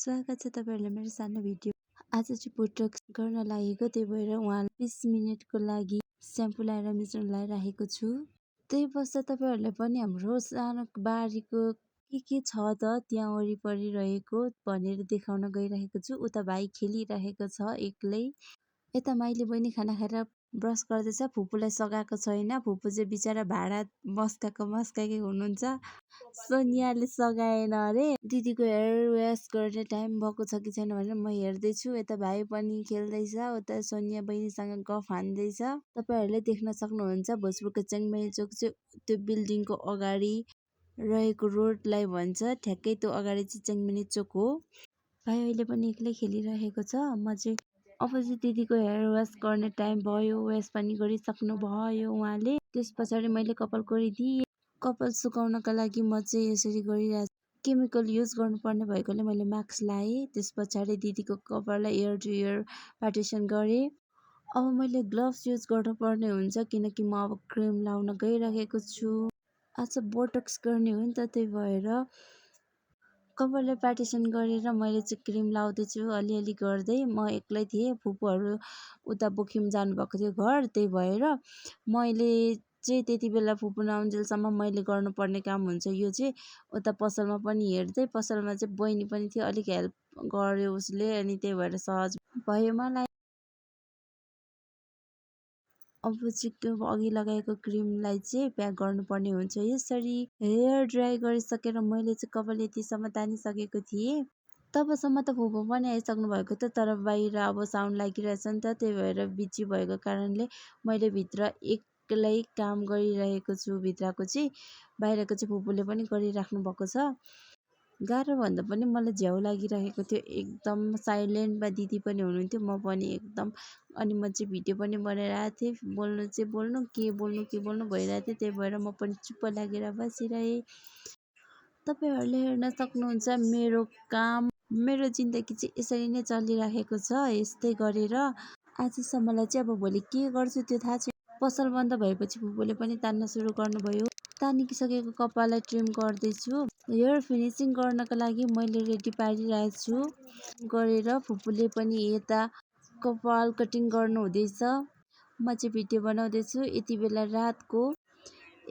स्वागत छ तपाईहरुलाई मेरो सानो भिडियो। आज चाहिँ बोटक्स गर्न लागेको, त्यही भएर उहाँले 20 मिनेटको लागि स्याम्पू लाएर मिश्रण लाइराखेको छु। त्यही पश्चात तपाईहरुलाई पनि हाम्रो सानो बारीको के छ त त्यहाँ वरिपरि रहेको भनेर देखाउन गइरहेको छु। उता भाइ खेलिरहेको छ एक्लै। यता माइली बहिनी खाना खाएर ब्रस गर्दैछ। फुपूलाई सघाएको छैन। फुपू चाहिँ बिचारा भाडा मस्काकै हुनुहुन्छ। सोनियाले सघाएन अरे। दिदीको हेयर वास गर्ने टाइम भएको छ कि छैन भनेर म हेर्दैछु। यता भाइ पनि खेल्दैछ। उता सोनिया बहिनीसँग गफ हान्दैछ। तपाईहरुले देख्न सक्नुहुन्छ भोजपुरको चेङमेली चोक चाहिँ त्यो बिल्डिङको अगाडि रहेको रोडलाई भन्छ। ठ्याक्कै त्यो अगाडि चाहिँ चेङमेली चोक हो। भाइ अहिले पनि एक्लै खेलिरहेको छ। म चाहिँ अब चाहिँ दिदीको हेयर वास गर्ने टाइम भयो। वास पनि गरिसक्नु भयो उहाँले। त्यस पछाडि मैले कपाल कोरिदिए। कपाल सुकाउनका लागि म चाहिँ यसरी गरिरहेको छु। केमिकल युज गर्नुपर्ने भएकोले मैले मास्क लाएँ। त्यस पछाडि दिदीको कपाललाई इयर टु इयर पार्टिसन गरेँ। अब मैले ग्लोभ्स युज गर्नुपर्ने हुन्छ किनकि म अब क्रिम लाउन गइरहेको छु। आज बोटक्स गर्ने हो नि त, त्यही भएर कपाललाई पार्टिसन गरेर मैले चाहिँ क्रिम लाउँदैछु अलिअलि गर्दै। म एक्लै थिएँ। फुपूहरू उता बोकिम जानुभएको थियो घर, त्यही भएर मैले चाहिँ त्यति बेला फुपू नआउन्जेलसम्म मैले गर्नुपर्ने काम हुन्छ यो चाहिँ। उता पसलमा पनि हेर्दै, पसलमा चाहिँ बहिनी पनि थियो, अलिक हेल्प गर्यो उसले, अनि त्यही भएर सहज भयो मलाई। अब चाहिँ त्यो अघि लगाएको क्रिमलाई चाहिँ प्याक गर्नुपर्ने हुन्छ यसरी। हेयर ड्राई गरिसकेर मैले चाहिँ कपाल यतिसम्म तानिसकेको थिएँ। तबसम्म त फुपू पनि आइसक्नु भएको थियो, तर बाहिर अब साउन्ड लागिरहेछ नि त, त्यही भएर बिजी भएको कारणले मैले भित्र एक्लै काम गरिरहेको छु। भित्रको चाहिँ, बाहिरको चाहिँ फुपूले पनि गरिराख्नु भएको छ। गाह्रो भन्दा पनि मलाई झ्याउ लागिरहेको थियो। एकदम साइलेन्टमा दिदी पनि हुनुहुन्थ्यो, म पनि एकदम। अनि म चाहिँ भिडियो पनि बनाइरहेको थिएँ। बोल्नु के बोल्नु भइरहेको थियो, त्यही भएर म पनि चुप्प लागेर बसिरहेँ। तपाईहरुले हेर्न सक्नुहुन्छ मेरो काम, मेरो जिन्दगी चाहिँ यसरी नै चलिरहेको छ। यस्तै गरेर आजसम्मलाई चाहिँ अब भोलि के गर्छु त्यो थाहा छैन। पसल बन्द भएपछि फुपूले पनि तान्न सुरु गर्नुभयो। तानिसकेको कपाललाई ट्रिम गर्दैछु। हेयर फिनिसिङ गर्नका लागि मैले रेडी पारिरहेको छु गरेर फुपूले पनि यता कपाल कटिङ गर्नु हुँदैछ। म चाहिँ भिडियो बनाउँदैछु। यति बेला रातको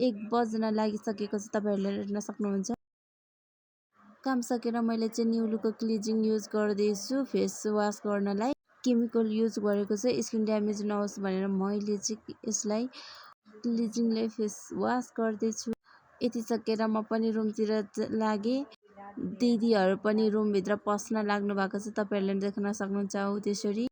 1 बज्न लागिसकेको छ, तपाईहरुले हेर्न सक्नुहुन्छ। काम सकेर मैले चाहिँ न्युलोको क्लिजिङ युज गर्दैछु फेस वास गर्नलाई। केमिकल युज गरेको छ स्किन ड्यामेज नहोस् भनेर मैले चाहिँ यसलाई क्लिजिङले फेस वास गर्दैछु। यति सकेर म पनि रुमतिर लागेँ। दिदीहरू पनि रुमभित्र पस्न लाग्नु भएको छ, तपाईहरुले देख्न सक्नुहुन्छ त्यसरी।